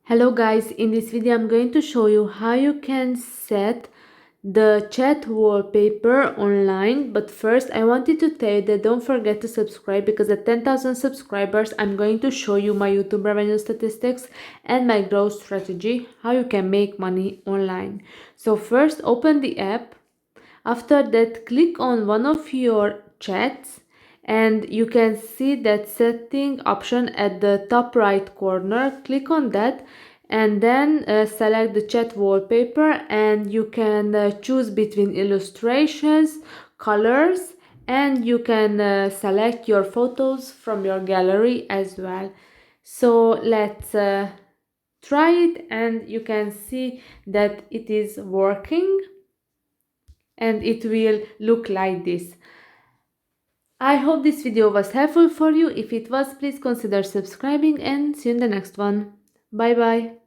Hello guys, in this video I'm going to show you how you can set the chat wallpaper online. But first I wanted to tell you that don't forget to subscribe, because at 10,000 subscribers I'm going to show you my YouTube revenue statistics and my growth strategy, how you can make money online. So first open the app. After that, click on one of your chats and you can see that setting option at the top right corner. Click on that and then select the chat wallpaper, and you can choose between illustrations, colors, and you can select your photos from your gallery as well. So let's try it, and you can see that it is working and it will look like this. I hope this video was helpful for you. If it was, please consider subscribing and see you in the next one. Bye bye.